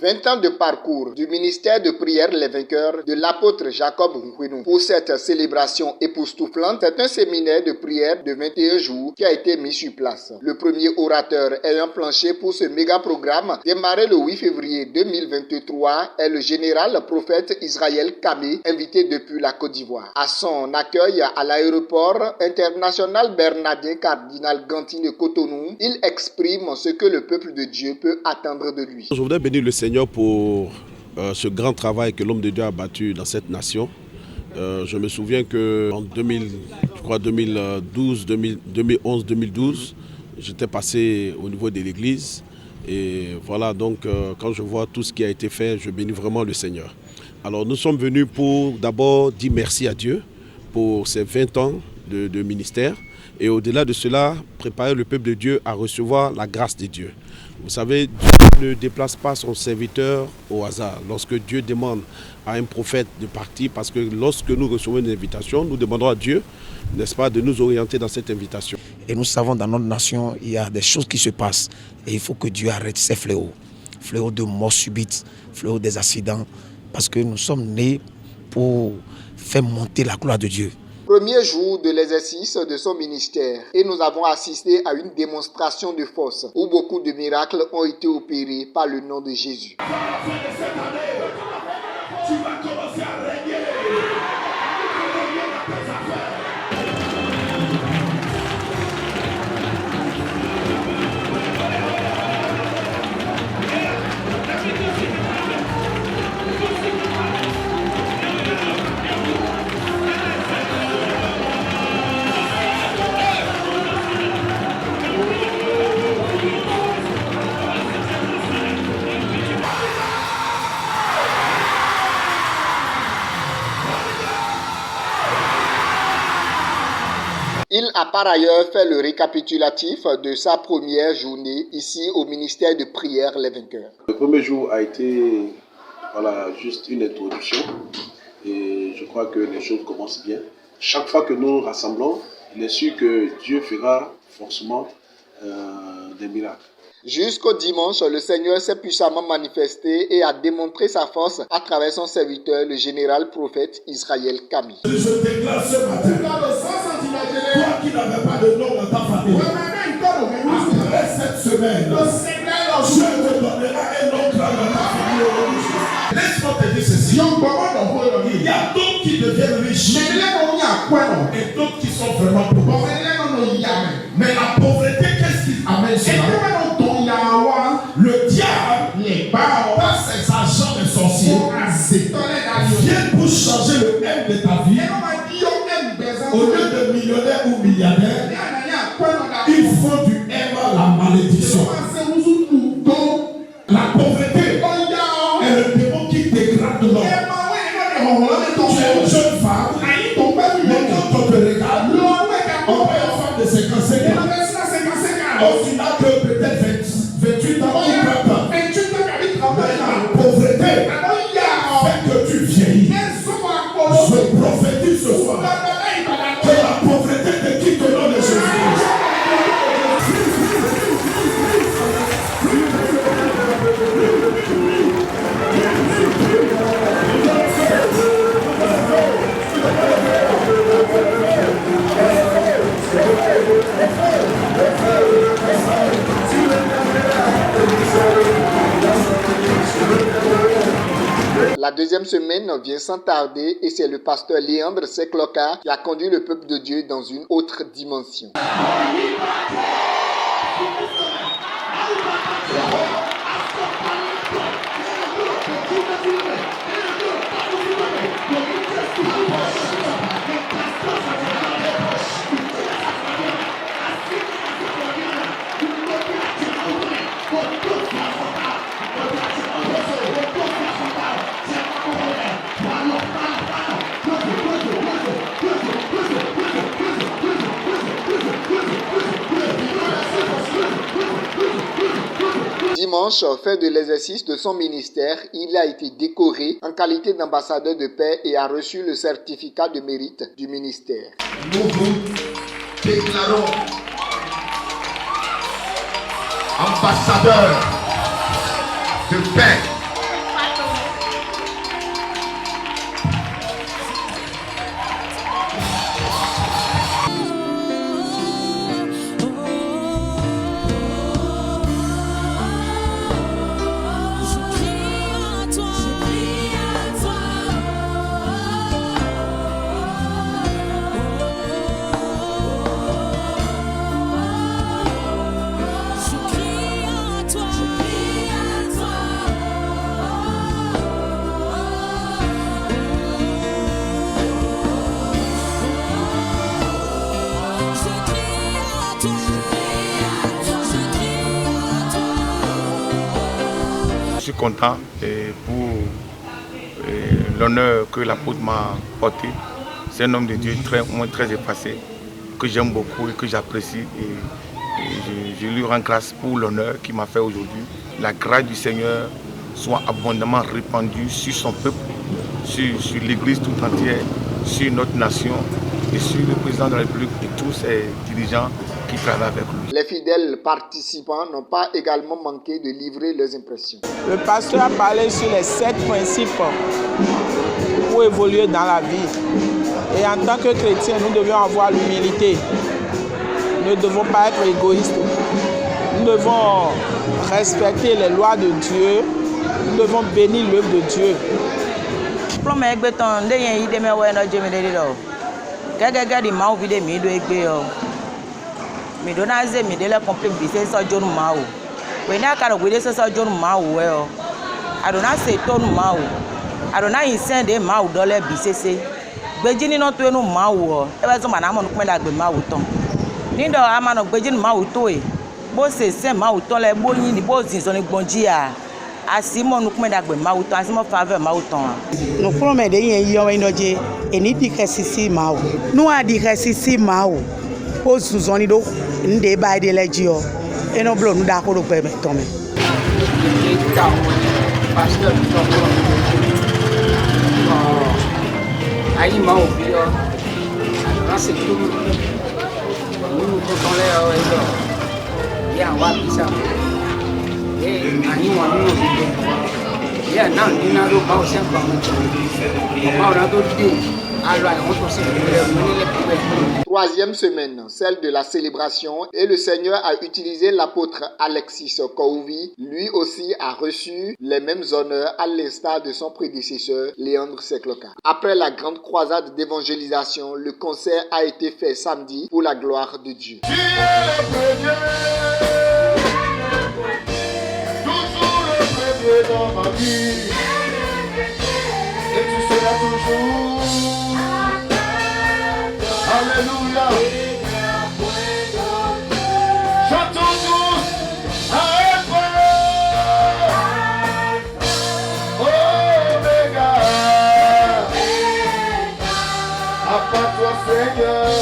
20 ans de parcours du ministère de prière Les Vainqueurs de l'apôtre Jacob Nkwenou. Pour cette célébration époustouflante, c'est un séminaire de prière de 21 jours qui a été mis sur place. Le premier orateur ayant planché pour ce méga programme, démarré le 8 février 2023, est le général prophète Israël Kami, invité depuis la Côte d'Ivoire. À son accueil à l'aéroport international Bernardin Cardinal Gantin de Cotonou, il exprime ce que le peuple de Dieu peut attendre de lui. Je voudrais bénir le Seigneur pour ce grand travail que l'homme de Dieu a battu dans cette nation. Je me souviens qu'en 2011-2012, j'étais passé au niveau de l'église. Et voilà, donc quand je vois tout ce qui a été fait, je bénis vraiment le Seigneur. Alors nous sommes venus pour d'abord dire merci à Dieu pour ces 20 ans de ministère. Et au-delà de cela, préparer le peuple de Dieu à recevoir la grâce de Dieu. Vous savez, Dieu ne déplace pas son serviteur au hasard. Lorsque Dieu demande à un prophète de partir, parce que lorsque nous recevons une invitation, nous demandons à Dieu, n'est-ce pas, de nous orienter dans cette invitation. Et nous savons dans notre nation, il y a des choses qui se passent. Et il faut que Dieu arrête ces fléaux. Fléaux de mort subite, fléaux des accidents. Parce que nous sommes nés pour faire monter la gloire de Dieu. Premier jour de l'exercice de son ministère et nous avons assisté à une démonstration de force où beaucoup de miracles ont été opérés par le nom de Jésus. À la fin de cette année, tu vas commencer à régner. Il a par ailleurs fait le récapitulatif de sa première journée ici au ministère de prière Les Vainqueurs. Le premier jour a été juste une introduction et je crois que les choses commencent bien. Chaque fois que nous nous rassemblons, il est sûr que Dieu fera forcément des miracles. Jusqu'au dimanche, le Seigneur s'est puissamment manifesté et a démontré sa force à travers son serviteur, le général prophète Israël Kami. Je déclare ce matin, toi qui n'avais pas de nom dans ta famille, après cette semaine, Dieu te donnera un nom dans ta famille. Laisse-moi te dire ceci. Il y a d'autres qui deviennent riches et d'autres qui sont vraiment pauvres. Mais la pauvreté, qu'est-ce qui amène cela? Le diable, par ses agents de sorciers, vient pour changer le M de ta vie. Au lieu de millionnaire ou milliardaire, il faut du M à la malédiction. La pauvreté est le démon qui dégrade l'homme. Tu es une jeune femme, mais quand on te regarde, on voit une femme de 55 ans. Oh, tu n'as que peut-être 28 ans ou 30 ans. Mais la pauvreté fait que tu vieillis. Je prophétise ce soir que la pauvreté te quitte au nom de Jésus. La deuxième semaine vient sans tarder et c'est le pasteur Léandre Sekloka qui a conduit le peuple de Dieu dans une autre dimension. Dimanche, fin de l'exercice de son ministère, il a été décoré en qualité d'ambassadeur de paix et a reçu le certificat de mérite du ministère. Nous vous déclarons ambassadeur de paix content pour l'honneur que l'apôtre m'a porté. C'est un homme de Dieu très effacé, que j'aime beaucoup et que j'apprécie. Et je lui rends grâce pour l'honneur qu'il m'a fait aujourd'hui. La grâce du Seigneur soit abondamment répandue sur son peuple, sur l'Église tout entière, sur notre nation et sur le président de la République et tous ses dirigeants qui travaillent avec lui. Les fidèles participants n'ont pas également manqué de livrer leurs impressions. Le pasteur a parlé sur les 7 principes pour évoluer dans la vie. Et en tant que chrétiens, nous devions avoir l'humilité. Nous ne devons pas être égoïstes. Nous devons respecter les lois de Dieu. Nous devons bénir l'œuvre de Dieu. Nous prenons des yéyons et ni di resisi mau. Nous a di resisi mau. Aux sous-zonido, nous débat de l'égio. Et nous bloquons d'accord au père Tomé. Aí mau bio. Nasi tu. Nous comptons les ya wa bisa. Ani wa nous ya nan dina do ba o se pa mo. Ma ora do di. Troisième semaine, celle de la célébration, et le Seigneur a utilisé l'apôtre Alexis Kouvi. Lui aussi a reçu les mêmes honneurs à l'instar de son prédécesseur Léandre Sekloka. Après la grande croisade d'évangélisation, le concert a été fait samedi pour la gloire de Dieu. Tu es le premier, toujours le premier dans ma vie, et tu seras toujours. Alléluia. Chantons tous à Oméga. À part toi, Seigneur.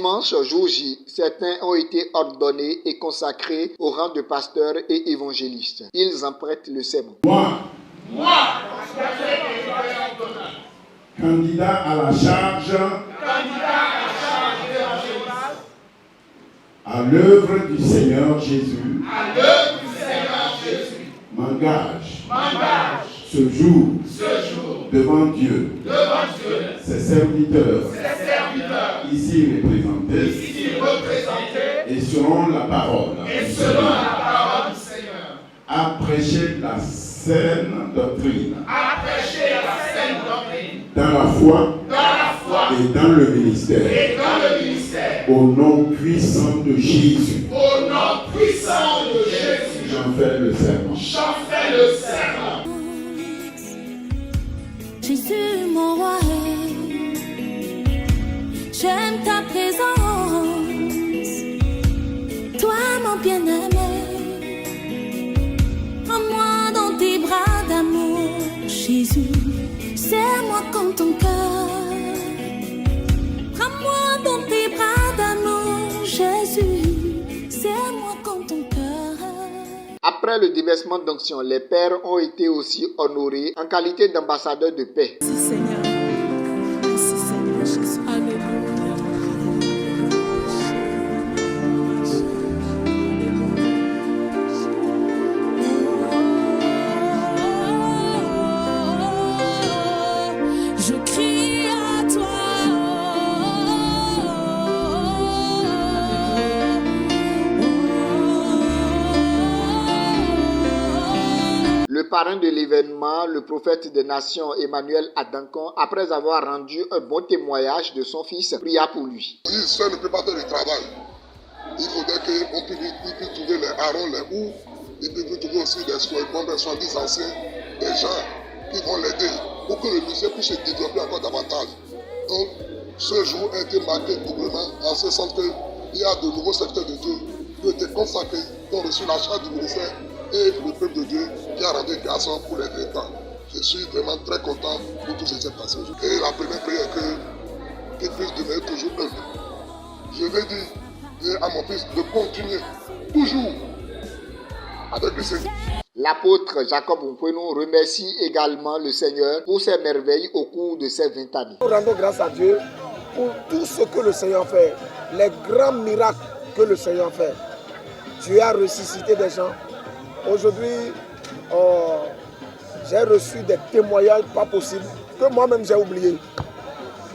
Dimanche, jour J, certains ont été ordonnés et consacrés au rang de pasteurs et évangélistes. Ils en prêtent le serment. Moi, candidat à la charge à l'œuvre du Seigneur Jésus, m'engage ce jour devant Dieu, ses serviteurs ici représentés et selon la parole du Seigneur, à prêcher la saine doctrine, dans la foi et dans le ministère, au nom puissant de Jésus. J'en fais le serment. Jésus, mon roi, j'aime ta présence, toi mon bien-aimé, prends-moi dans tes bras d'amour, Jésus, serre-moi comme ton cœur, prends-moi dans tes bras d'amour, Jésus, serre-moi comme ton cœur. Après le déversement d'onction, les pères ont été aussi honorés en qualité d'ambassadeurs de paix. Merci Seigneur. Merci Seigneur Jésus. Alléluia. Je crie à toi. Le parrain de l'événement, le prophète des nations Emmanuel Adankon, après avoir rendu un bon témoignage de son fils, pria pour lui. Il seul ne peut pas faire le travail. Il faudrait qu'on puisse trouver les Aaron, les Hou, il peut trouver aussi des 70 anciens, des gens qui vont l'aider pour que le ministère puisse se développer encore davantage. Donc, ce jour a été marqué doublement en ce sens qu'il y a de nouveaux secteurs de Dieu qui ont été consacrés, qui ont reçu la charge du ministère et le peuple de Dieu qui a rendu grâce pour les 20 ans. Je suis vraiment très content pour tout ce qui s'est passé aujourd'hui. Et la première prière qu'il puisse demeurer toujours humble. Je vais dire à mon fils de continuer toujours avec le Seigneur. L'apôtre Jacob Mpoenou remercie également le Seigneur pour ses merveilles au cours de ces 20 années. Nous rendons grâce à Dieu pour tout ce que le Seigneur fait, les grands miracles que le Seigneur fait. Dieu a ressuscité des gens. Aujourd'hui, j'ai reçu des témoignages pas possibles que moi-même j'ai oublié.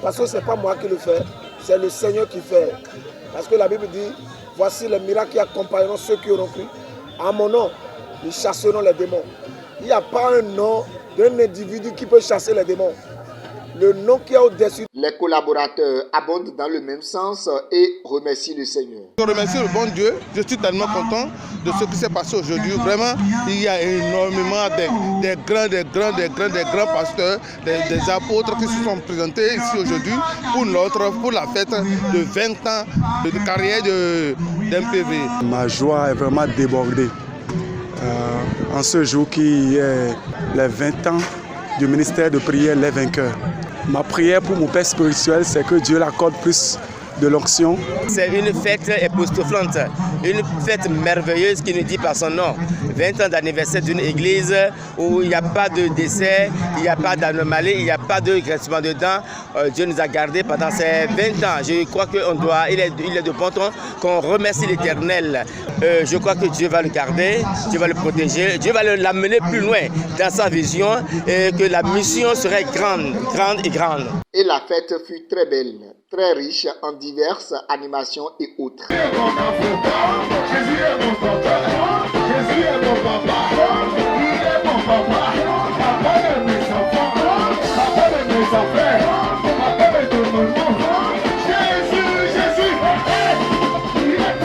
Parce que ce n'est pas moi qui le fais, c'est le Seigneur qui fait. Parce que la Bible dit, voici les miracles qui accompagneront ceux qui auront cru. À mon nom, ils chasseront les démons. Il n'y a pas un nom d'un individu qui peut chasser les démons. Le nom qui est au-dessus. Les collaborateurs abondent dans le même sens et remercient le Seigneur. Je remercie le bon Dieu. Je suis tellement content de ce qui s'est passé aujourd'hui. Vraiment, il y a énormément des grands pasteurs, des apôtres qui se sont présentés ici aujourd'hui pour la fête de 20 ans de carrière d'MPV. Ma joie est vraiment débordée en ce jour qui est les 20 ans du ministère de prière Les Vainqueurs. Ma prière pour mon père spirituel, c'est que Dieu l'accorde plus de l'onction. C'est une fête époustouflante, une fête merveilleuse qui nous dit par son nom. 20 ans d'anniversaire d'une église où il n'y a pas de décès, il n'y a pas d'anomalie, il n'y a pas de grincement de dents. Dieu nous a gardés pendant ces 20 ans. Je crois il est de bon ton qu'on remercie l'Éternel. Je crois que Dieu va le garder, Dieu va le protéger, Dieu va l'amener plus loin dans sa vision et que la mission serait grande, grande et grande. Et la fête fut très belle, très riche en diverses animations et autres. Jésus est mon papa, Jésus est mon papa, il est mon papa, papa de mes enfants, papa de mes enfants, papa de tout le monde. Jésus, Jésus, il est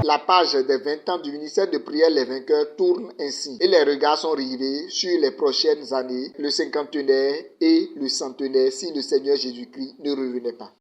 La page des 20 ans du ministère de prière Les Vainqueurs tourne ainsi et les regards sont rivés sur les prochaines années, le cinquantenaire et le centenaire si le Seigneur Jésus-Christ ne revenait pas.